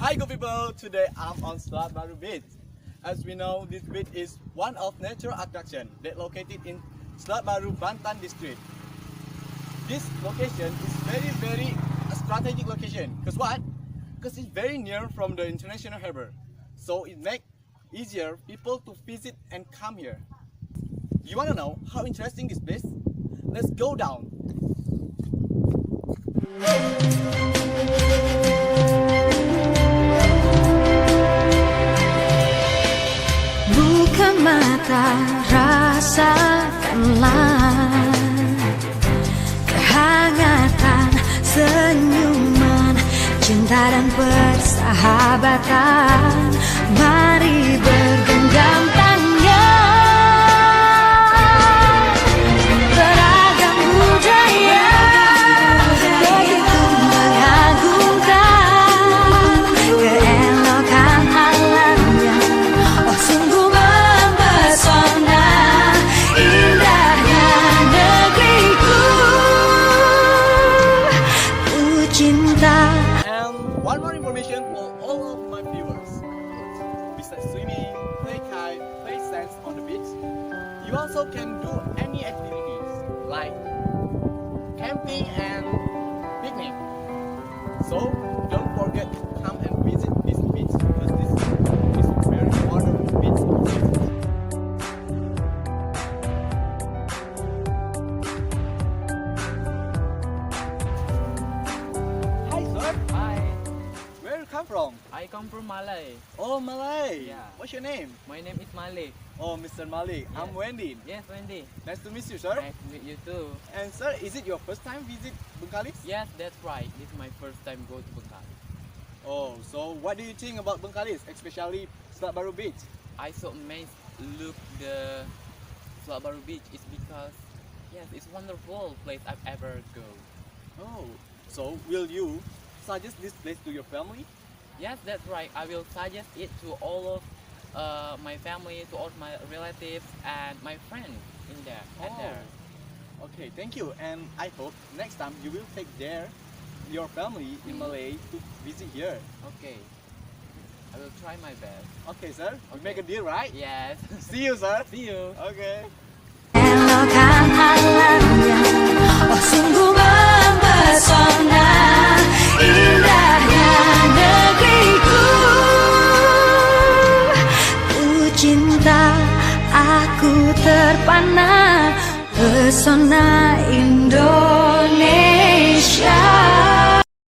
Hi good people, today I'm on Selat Baru Beach. As we know, this beach is one of natural attraction that located in Selat Baru, Banten district. This location is very a strategic location. Because what? Because it's very near from the international harbor. So it makes easier people to visit and come here. You wanna know how interesting this place? Let's go down. Buka mata, rasakanlah kehangatan, senyuman, cinta dan persahabatan. Mari bergenggam tangan, beragam budaya begitu mengagumkan, keelokan alamnya oh sungguh mempesona, indahnya negeriku, ku cinta. And one more information for all of my viewers. Besides swimming, play kite, play sands on the beach, you also can do any activities like camping and picnic. So don't forget to come and visit this beach because this is a very wonderful beach. Hi sir, Hi, where you come from? I come from Malay. Oh, Malay. Yeah. What's your name? My name is Malik. Oh, Mr. Malik. I'm Yes. Wendy. Yes, Wendy. Nice to meet you, sir. Nice to meet you too. And sir, is it your first time visit Bengkalis? Yes, that's right. This is my first time go to Bengkalis. Oh, so what do you think about Bengkalis, especially Selat Baru Beach? I so amazed look the Selat Baru Beach is because yes, it's wonderful place I've ever go. Oh, so will you suggest this place to your family? Yes, that's right. I will suggest it to all of my family, to all my relatives and my friends in there. At there. Okay, thank you. And I hope next time you will take your family in Malay to visit here. Okay. I will try my best. Okay, sir. We Okay. make a deal, right? Yes. See you, sir. See you. Okay.